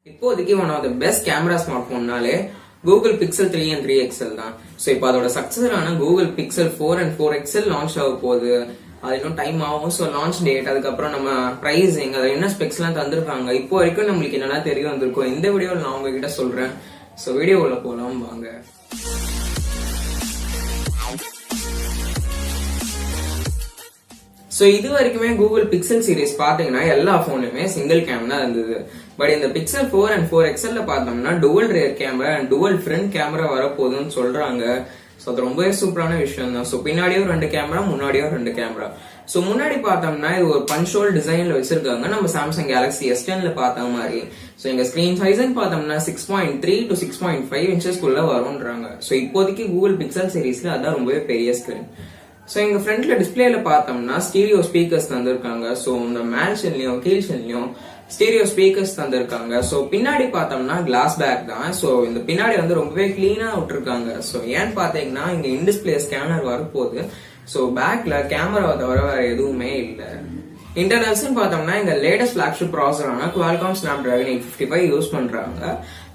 இப்போதைக்கு one of the best camera smart போன்னாலே Google Pixel 3 and 3 XL தான். So இப்போ அதோட சக்சஸரான Google Pixel 4 and 4 XL launch ஆக போகுது. அது இன்னும் டைம் ஆகும். ஸோ லான்ச் டேட், அதுக்கப்புறம் நம்ம பிரைசிங், அதை என்ன ஸ்பெக்ஸ் எல்லாம் தந்திருக்காங்க, இப்போ வரைக்கும் நம்மளுக்கு என்னெல்லாம் தெரிய வந்திருக்கும் இந்த வீடியோவில் நான் உங்ககிட்ட சொல்றேன். ஸோ வீடியோவுள்ள போலாம் வாங்க. ஸோ இது வரைக்குமே கூகுள் பிக்சல் சீரிஸ் பாத்தீங்கன்னா எல்லா போனுமே சிங்கிள் கேமரா இருந்தது. பட் இந்த பிக்சல் 4 and 4 XL பார்த்தோம்னா dual rear camera and dual front camera வரப்போகுதுன்னு சொல்றாங்க. ஸோ அது ரொம்பவே சூப்பரான விஷயம் தான். ஸோ பின்னாடியும் 2 கேமரா, முன்னாடியும் 2 கேமரா. ஸோ முன்னாடி பார்த்தோம்னா இது ஒரு பஞ்ச் ஹோல் டிசைன்ல வச்சிருக்காங்க, நம்ம சாம்சங் கேலக்ஸி S10ல பார்த்த மாதிரி. ஸோ எங்க ஸ்கிரீன் சைஸ்ன்னு பார்த்தோம்னா 6.3 to 6.5 இன்ச்சஸ்க்குள்ள வரும்ன்றாங்க. ஸோ இப்போதைக்கு கூகுள் பிக்சல் சீரிஸ்ல அதான் ரொம்பவே பெரிய ஸ்கிரீன். ஸோ எங்க ஃப்ரண்ட்ல டிஸ்பிளேல பார்த்தோம்னா ஸ்டீரியோ ஸ்பீக்கர்ஸ் தந்திருக்காங்க. ஸோ இந்த மேல்ஷன்லயும் கீழ்ஷன்லயும் ஸ்டீரியோ ஸ்பீக்கர்ஸ் தந்திருக்காங்க. ஸோ பின்னாடி பார்த்தோம்னா கிளாஸ் பேக் தான். ஸோ இந்த பின்னாடி வந்து ரொம்பவே கிளீனா விட்டுருக்காங்க. ஸோ ஏன்னு பாத்தீங்கன்னா இங்க இன்டிஸ்பிளே ஸ்கேனர் வரப்போகுது. ஸோ பேக்ல கேமரா தவிர வேற எதுவுமே இல்லை. இன்டர்னல்ஸ் பார்த்தோம்னா எங்க லேட்டஸ்ட் பிளாக்ஷிப் ப்ராசரான Qualcomm Snapdragon 855 யூஸ் பண்றாங்க.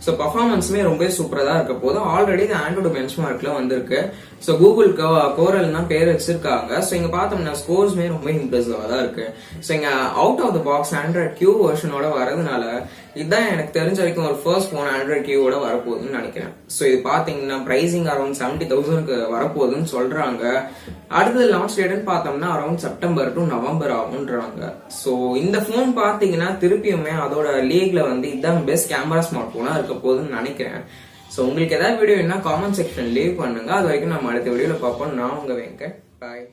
ஸோ பர்ஃபார்மன்ஸுமே ரொம்ப சூப்பரா தான் இருக்க போது. ஆல்ரெடி இது ஆண்ட்ராய்டு பெஞ்ச்மார்க்ல வந்திருக்கு. ஸோ கூகுள் கோரல் தான் பேர் வச்சிருக்காங்க. ஸோ இங்க பார்த்தோம்னா ஸ்கோர்ஸ்மே ரொம்ப இம்ப்ரெசிவா தான் இருக்கு. ஸோ இங்க out of the box Android Q வெர்ஷனோட வரதுனால இதுதான் எனக்கு தெரிஞ்ச வரைக்கும் ஒரு ஃபர்ஸ்ட் போன் ஆண்ட்ராய்ட் கியூவோட வரப்போகுதுன்னு நினைக்கிறேன். ஸோ இது பாத்தீங்கன்னா பிரைசிங் அரௌண்ட் 70,000க்கு வரப்போகுதுன்னு சொல்றாங்க. அடுத்தது லான்ச் டேட்னு பார்த்தோம்னா அரௌண்ட் செப்டம்பர் டு நவம்பர் ஆகும்ன்றாங்க. ஸோ இந்த போன் பாத்தீங்கன்னா திருப்பியுமே அதோட லீக்ல வந்து இதுதான் பெஸ்ட் கேமரா ஸ்மார்ட் போனா இருக்க போகுதுன்னு நினைக்கிறேன். ஸோ உங்களுக்கு ஏதாவது வீடியோ என்ன காமெண்ட் செக்ஷன் லீவ் பண்ணுங்க. அது வரைக்கும் நம்ம அடுத்த வீடியோல பார்ப்போம். நான் உங்க வெங்கட். பாய்.